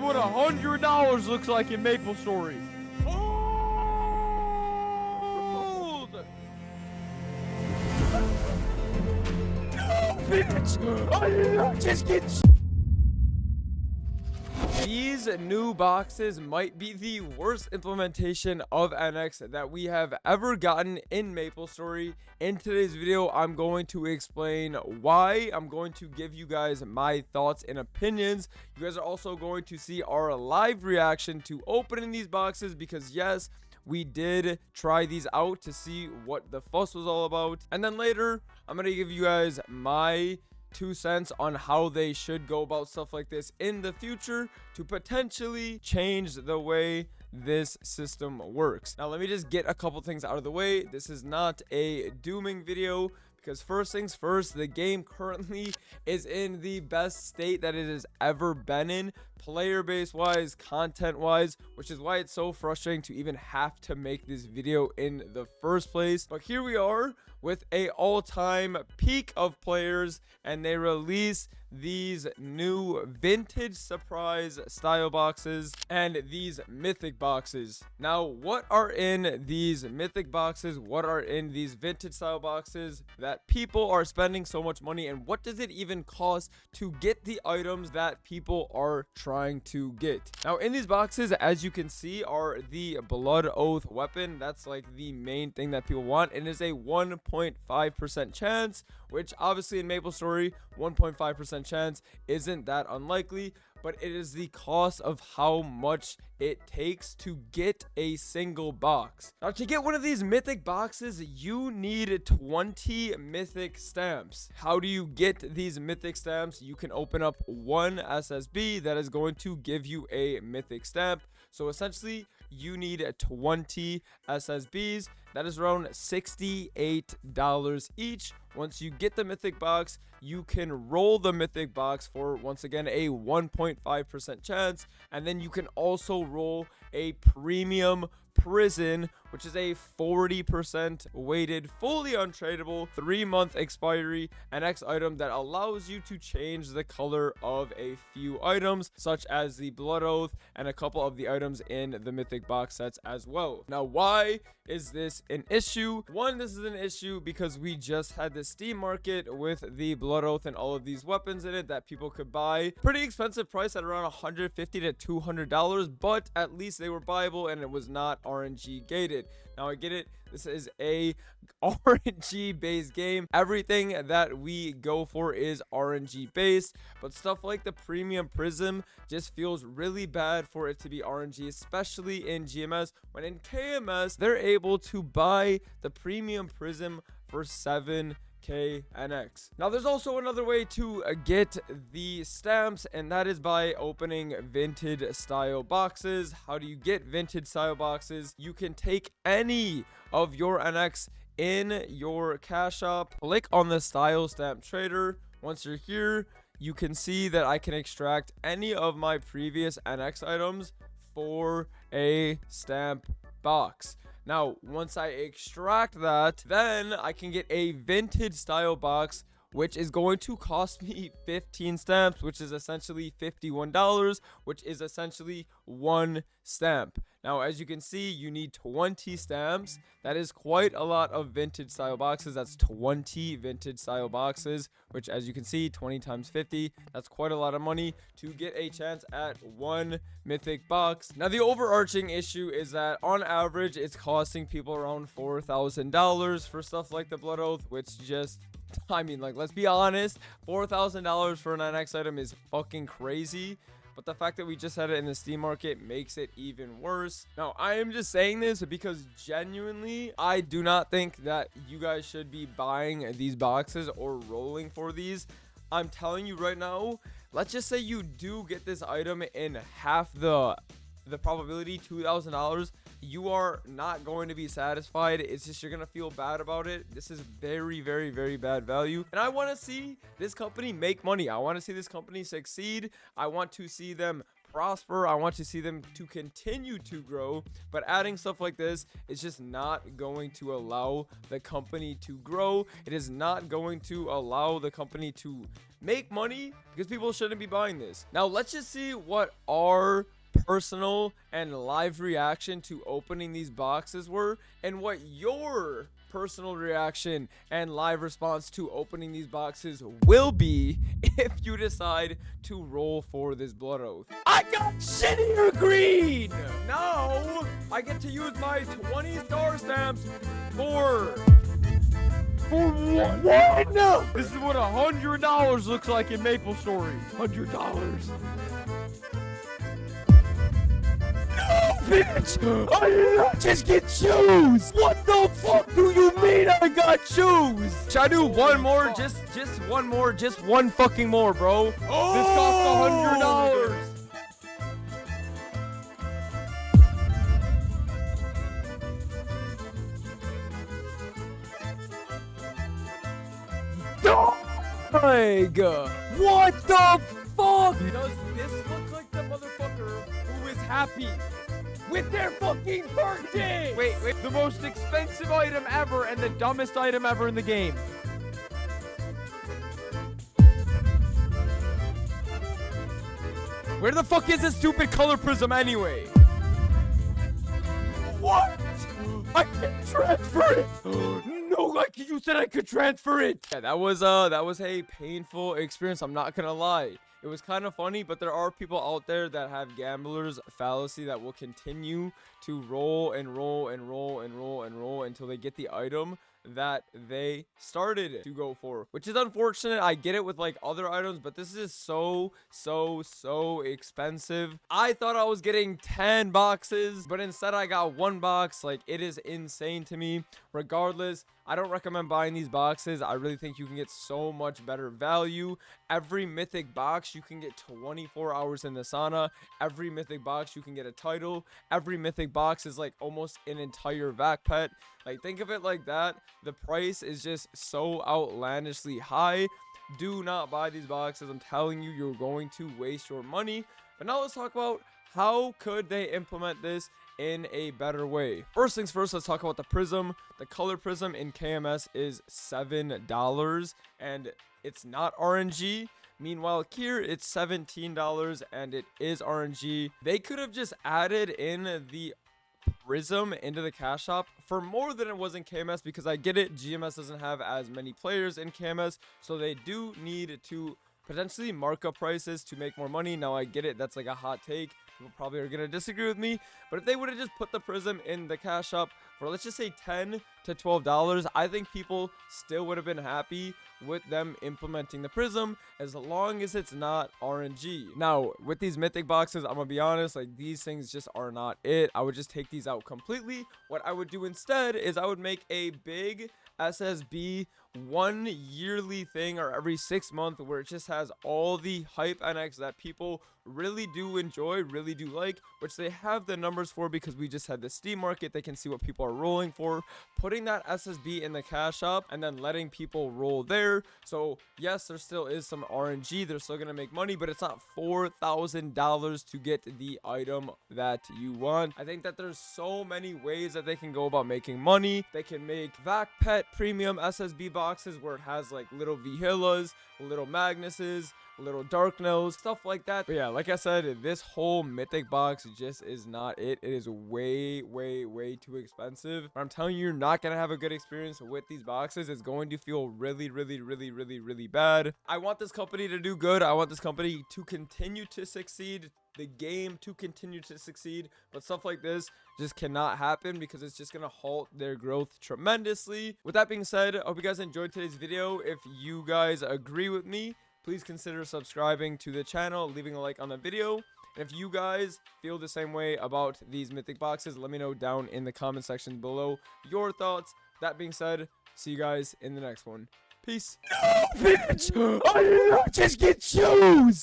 what $100 looks like in Maplestory. Hold! No, bitch! I did not just get. These new boxes might be the worst implementation of NX that we have ever gotten in Maplestory. In today's video, I'm going to explain why. I'm going to give you guys my thoughts and opinions. You guys are also going to see our live reaction to opening these boxes because yes, we did try these out to see what the fuss was all about. And then later, I'm going to give you guys my 2 cents on how they should go about stuff like this in the future to potentially change the way this system works. Now let me just get a couple things out of the way. This is not a dooming video because first things first, the game currently is in the best state that it has ever been in, player base wise, content wise, which is why it's so frustrating to even have to make this video in the first place. But here we are with a all-time peak of players, and they release these new vintage surprise style boxes and these mythic boxes. Now, what are in these mythic boxes? What are in these vintage style boxes that people are spending so much money, and what does it even cost to get the items that people are trying to get? Now, in these boxes, as you can see, are the blood oath weapon. That's like the main thing that people want. It is a 1.5% chance, which obviously in Maplestory, 1.5% chance isn't that unlikely, but it is the cost of how much it takes to get a single box. Now, to get one of these mythic boxes, you need 20 mythic stamps. How do you get these mythic stamps? You can open up one SSB that is going to give you a mythic stamp. So essentially, you need 20 SSBs. That is around $68 each. Once you get the mythic box, you can roll the mythic box for, once again, a 1.5% chance. And then you can also roll a premium prison, which is a 40% weighted, fully untradeable, 3-month expiry NX item that allows you to change the color of a few items, such as the blood oath and a couple of the items in the mythic box sets as well. Now, why is this an issue? One, this is an issue because we just had the Steam market with the blood oath and all of these weapons in it that people could buy. Pretty expensive price at around $150 to $200, but at least they were buyable and it was not RNG gated. Now I get it, this is a RNG based game. Everything that we go for is RNG based, but stuff like the premium prism just feels really bad for it to be RNG, especially in GMS, when in KMS they're able to buy the premium prism for 7 NX. Now there's also another way to get the stamps, and that is by opening vintage style boxes. How do you get vintage style boxes? You can take any of your NX in your cash shop, click on the style stamp trader. Once you're here, you can see that I can extract any of my previous NX items for a stamp box. Now, once I extract that, then I can get a vintage style box, which is going to cost me 15 stamps, which is essentially $51, which is essentially 1 stamp. Now, as you can see, you need 20 stamps. That is quite a lot of vintage style boxes. That's 20 vintage style boxes, which, as you can see, 20 times 50, that's quite a lot of money to get a chance at 1 mythic box. Now, the overarching issue is that on average, it's costing people around $4,000 for stuff like the blood oath, which just, I mean, like, let's be honest, $4,000 for an NX item is fucking crazy. But the fact that we just had it in the Steam market makes it even worse. Now, I am just saying this because genuinely, I do not think that you guys should be buying these boxes or rolling for these. I'm telling you right now, let's just say you do get this item in half the probability, $2,000. You are not going to be satisfied. It's just you're gonna feel bad about it. This is very, very, very bad value, and I want to see this company make money. I want to see this company succeed. I want to see them prosper. I want to see them to continue to grow. But adding stuff like this is just not going to allow the company to grow. It is not going to allow the company to make money because people shouldn't be buying this. Now, let's just see what our personal and live reaction to opening these boxes were and what your personal reaction and live response to opening these boxes will be if you decide to roll for this blood oath. I got shittier green! Now I get to use my 20 star stamps for one. This is what $100 looks like in Maplestory. $100. Bitch! I did not just get shoes! What the fuck do you mean I got shoes? Should I do one more? Just one more. Just one fucking more, bro. Oh! This cost $100. What the fuck? Does this look like the motherfucker who is happy with their fucking birthday? Wait. The most expensive item ever and the dumbest item ever in the game. Where the fuck is this stupid color prism anyway? What? I can transfer it. No, like you said I could transfer it. Yeah, that was a painful experience. I'm not gonna lie. It was kind of funny, but there are people out there that have gambler's fallacy that will continue to roll and roll and roll and roll and roll until they get the item that they started to go for, which is unfortunate. I get it with like other items, but this is so expensive. I thought I was getting 10 boxes, but instead I got one box. Like, it is insane to me. Regardless, I don't recommend buying these boxes. I really think you can get so much better value. Every mythic box you can get 24 hours in the sauna. Every mythic box you can get a title. Every mythic box is like almost an entire vac pet. Like, think of it like that. The price is just so outlandishly high. Do not buy these boxes. I'm telling you, you're going to waste your money. But now let's talk about how could they implement this in a better way. First things first, let's talk about the prism. The color prism in KMS is $7 and it's not RNG. Meanwhile, here it's $17 and it is RNG. They could have just added in the prism into the cash shop for more than it was in KMS, because I get it, GMS doesn't have as many players in KMS, so they do need to potentially mark up prices to make more money. Now I get it, that's like a hot take. People probably are going to disagree with me, but if they would have just put the prism in the cash shop for, let's just say, $10 to $12, I think people still would have been happy with them implementing the prism, as long as it's not RNG. Now, with these mythic boxes, I'm gonna be honest, like, these things just are not it. I would just take these out completely. What I would do instead is I would make a big SSB one yearly thing, or every 6 months, where it just has all the hype NX that people really do enjoy, really do like, which they have the numbers for because we just had the Steam market. They can see what people are rolling for, putting that SSB in the cash shop and then letting people roll there. So yes, there still is some RNG, they're still gonna make money, but it's not $4,000 to get the item that you want. I think that there's so many ways that they can go about making money. They can make vac pet premium SSB boxes where it has like little Vihilas, little Magnuses, little Dark Nose, stuff like that. But yeah, like I said, this whole mythic box just is not it. It is way too expensive. But I'm telling you, you're not gonna have a good experience with these boxes. It's going to feel really bad. I want this company to do good. I want this company to continue to succeed, the game to continue to succeed, but stuff like this just cannot happen because it's just gonna halt their growth tremendously. With that being said, I hope you guys enjoyed today's video. If you guys agree with me, please consider subscribing to the channel, leaving a like on the video. And if you guys feel the same way about these mythic boxes, let me know down in the comment section below your thoughts. That being said, see you guys in the next one. Peace. No, bitch! I did not just get shoes!